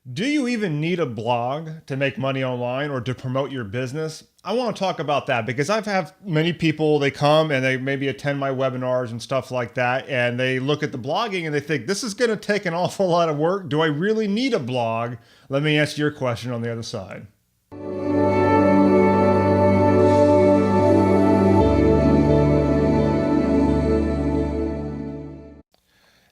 Do you even need a blog to make money online or to promote your business? I want to talk about that because I've had many people, they come and they maybe attend my webinars and stuff like that, and they look at the blogging and they think, this is going to take an awful lot of work. Do I really need a blog? Let me answer your question on the other side.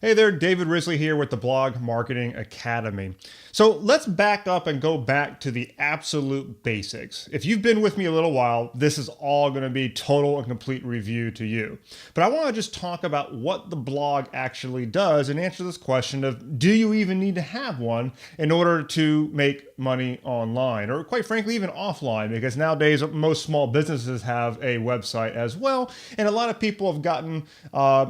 Hey there, David Risley here with the Blog Marketing Academy. So let's back up and go back to the absolute basics. If you've been with me a little while, this is all going to be total and complete review to you. But I want to just talk about what the blog actually does and answer this question of, do you even need to have one in order to make money online, or quite frankly, even offline? Because nowadays, most small businesses have a website as well. And a lot of people have gotten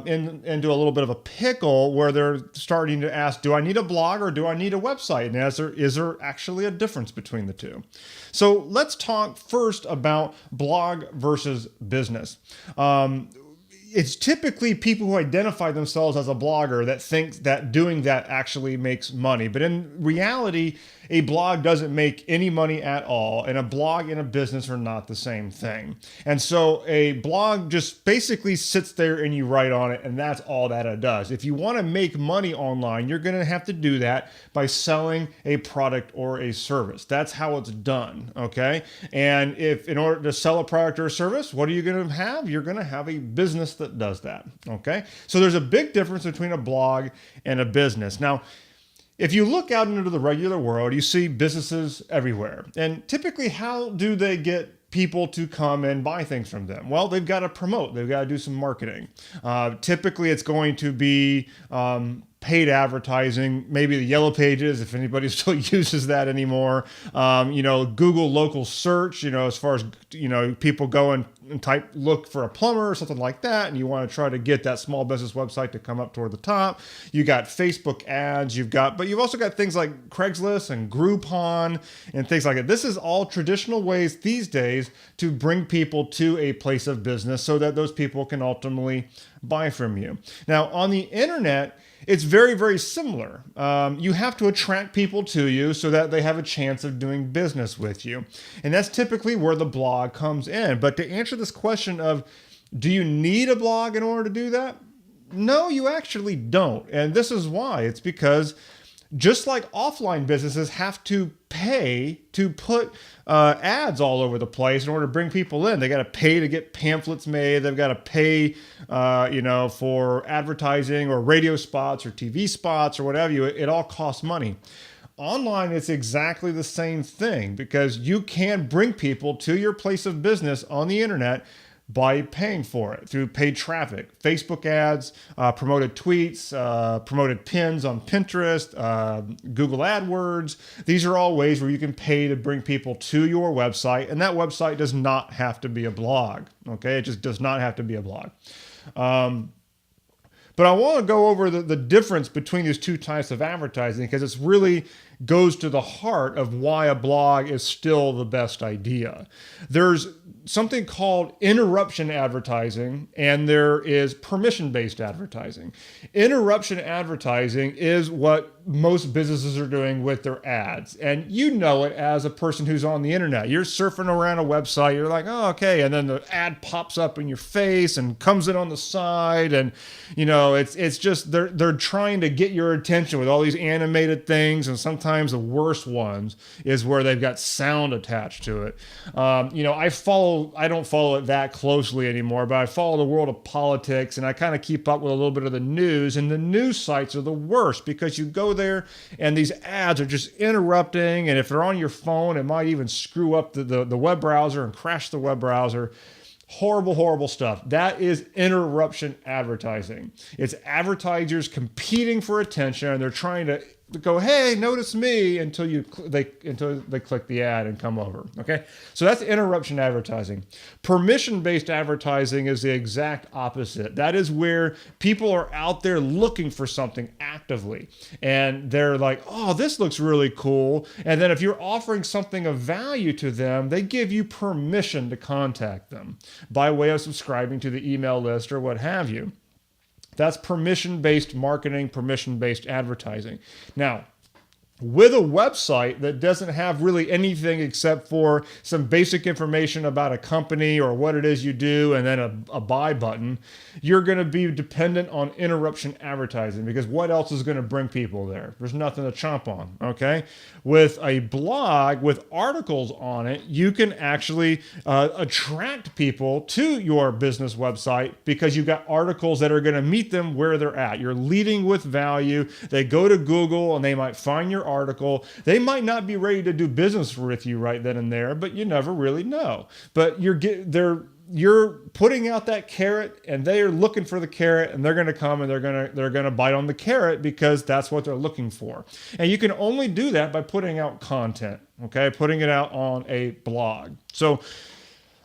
into a little bit of a pickle where they're starting to ask, do I need a blog or do I need a website? And is there actually a difference between the two? So let's talk first about blog versus business. It's typically people who identify themselves as a blogger that think that doing that actually makes money. But in reality, a blog doesn't make any money at all, and a blog and a business are not the same thing. And so a blog just basically sits there and you write on it, and that's all that it does. If you want to make money online, you're going to have to do that by selling a product or a service. That's how it's done, okay? And if in order to sell a product or a service, what are you going to have? You're going to have a business that does that, okay? So there's a big difference between a blog and a business. Now, if you look out into the regular world, you see businesses everywhere. And typically, how do they get people to come and buy things from them? Well, they've got to promote. They've got to do some marketing. Typically, it's going to be paid advertising, maybe the yellow pages, if anybody still uses that anymore. Google local search, as far as, people go and look for a plumber or something like that, and you want to try to get that small business website to come up toward the top. You got Facebook ads, but you've also got things like Craigslist and Groupon and things like that. This is all traditional ways these days to bring people to a place of business so that those people can ultimately buy from you. Now, on the internet, it's very, very similar. You have to attract people to you so that they have a chance of doing business with you. And that's typically where the blog comes in. But to answer this question of, do you need a blog in order to do that? No, you actually don't. And this is why. It's because just like offline businesses have to pay to put ads all over the place in order to bring people in. They got to pay to get pamphlets made. They've got to pay, for advertising or radio spots or TV spots or whatever. It all costs money. Online, it's exactly the same thing because you can bring people to your place of business on the internet by paying for it through paid traffic, Facebook ads, promoted tweets, promoted pins on Pinterest, Google AdWords. These are all ways where you can pay to bring people to your website, and that website does not have to be a blog, okay? It just does not have to be a blog. But I want to go over the difference between these two types of advertising because it's really goes to the heart of why a blog is still the best idea. There's something called interruption advertising, and there is permission-based advertising. Interruption advertising is what most businesses are doing with their ads. And you know it as a person who's on the internet. You're surfing around a website, you're like, oh, okay. And then the ad pops up in your face and comes in on the side. And, it's just, they're trying to get your attention with all these animated things. And sometimes the worst ones is where they've got sound attached to it. I don't follow it that closely anymore, but I follow the world of politics and I kind of keep up with a little bit of the news. And the news sites are the worst because you go there and these ads are just interrupting, and if they're on your phone it might even screw up the web browser and crash the web browser. Horrible, horrible stuff. That is interruption advertising. It's advertisers competing for attention, and they're trying to go, hey, notice me, until they click the ad and come over. Okay, so that's interruption advertising. Permission-based advertising is the exact opposite. That is where people are out there looking for something actively, and they're like, oh, this looks really cool. And then if you're offering something of value to them, they give you permission to contact them by way of subscribing to the email list or what have you. That's permission-based marketing, permission-based advertising. Now, with a website that doesn't have really anything except for some basic information about a company or what it is you do and then a buy button, you're going to be dependent on interruption advertising, because what else is going to bring people there? There's nothing to chomp on, okay? With a blog with articles on it, you can actually attract people to your business website because you've got articles that are going to meet them where they're at. You're leading with value. They go to Google and they might find your article. They might not be ready to do business with you right then and there, but you never really know. But you're putting out that carrot, and they are looking for the carrot, and they're going to come and they're going to bite on the carrot because that's what they're looking for. And you can only do that by putting out content, okay? Putting it out on a blog. So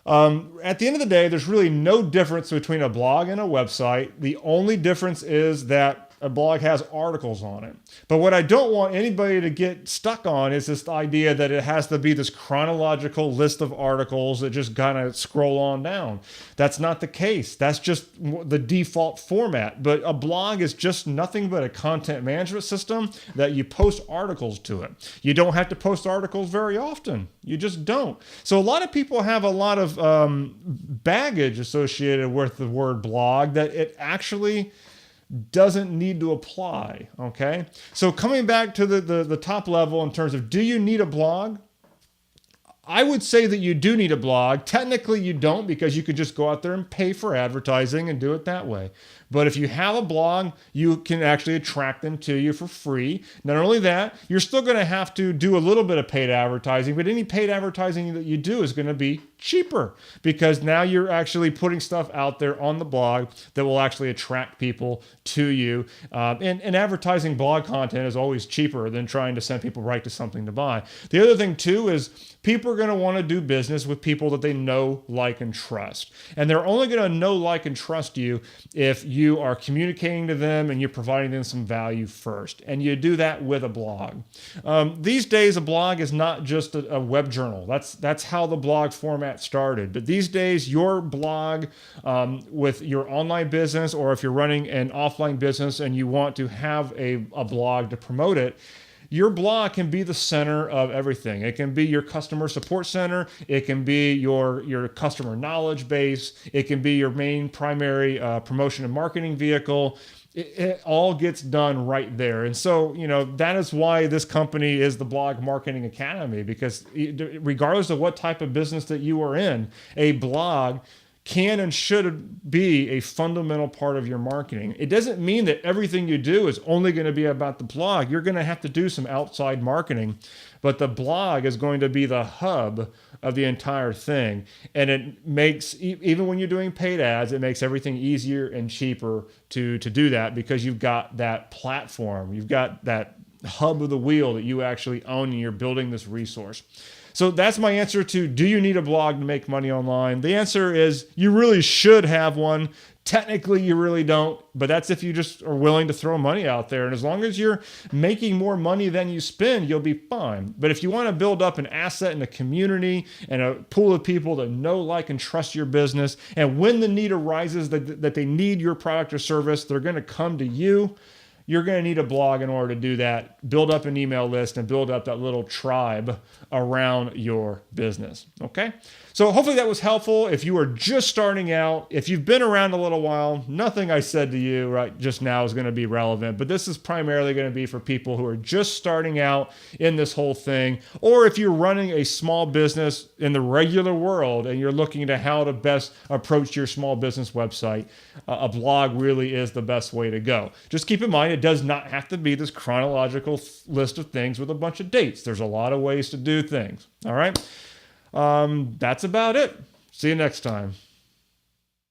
at the end of the day, there's really no difference between a blog and a website. The only difference is that a blog has articles on it. But what I don't want anybody to get stuck on is this idea that it has to be this chronological list of articles that just kind of scroll on down. That's not the case. That's just the default format. But a blog is just nothing but a content management system that you post articles to it. You don't have to post articles very often. You just don't. So a lot of people have a lot of baggage associated with the word blog that it actually doesn't need to apply, okay? So coming back to the top level in terms of, do you need a blog? I would say that you do need a blog. Technically, you don't, because you could just go out there and pay for advertising and do it that way. But if you have a blog, you can actually attract them to you for free. Not only that, you're still going to have to do a little bit of paid advertising, but any paid advertising that you do is going to be cheaper, because now you're actually putting stuff out there on the blog that will actually attract people to you. And advertising blog content is always cheaper than trying to send people right to something to buy. The other thing too is people are going to want to do business with people that they know, like, and trust. And they're only going to know, like, and trust you if you are communicating to them and you're providing them some value first. And you do that with a blog. These days, a blog is not just a web journal. That's how the blog format started. But these days, your blog with your online business, or if you're running an offline business and you want to have a blog to promote it, your blog can be the center of everything. It can be your customer support center. It can be your customer knowledge base. It can be your main primary promotion and marketing vehicle. It all gets done right there. And so, that is why this company is the Blog Marketing Academy, because regardless of what type of business that you are in, a blog can and should be a fundamental part of your marketing. It doesn't mean that everything you do is only going to be about the blog. You're going to have to do some outside marketing, but the blog is going to be the hub of the entire thing. And it makes, even when you're doing paid ads, it makes everything easier and cheaper to do that, because you've got that platform. You've got that hub of the wheel that you actually own, and you're building this resource. So that's my answer to, do you need a blog to make money online? The answer is, you really should have one. Technically, you really don't, but that's if you just are willing to throw money out there. And as long as you're making more money than you spend, you'll be fine. But if you want to build up an asset in a community and a pool of people that know, like, and trust your business, and when the need arises that they need your product or service, they're going to come to you. You're going to need a blog in order to do that. Build up an email list and build up that little tribe around your business. Okay? So hopefully that was helpful. If you are just starting out, if you've been around a little while, nothing I said to you right just now is going to be relevant, but this is primarily going to be for people who are just starting out in this whole thing. Or if you're running a small business in the regular world and you're looking to how to best approach your small business website, a blog really is the best way to go. Just keep in mind, it does not have to be this chronological list of things with a bunch of dates. There's a lot of ways to do things. All right? That's about it. See you next time.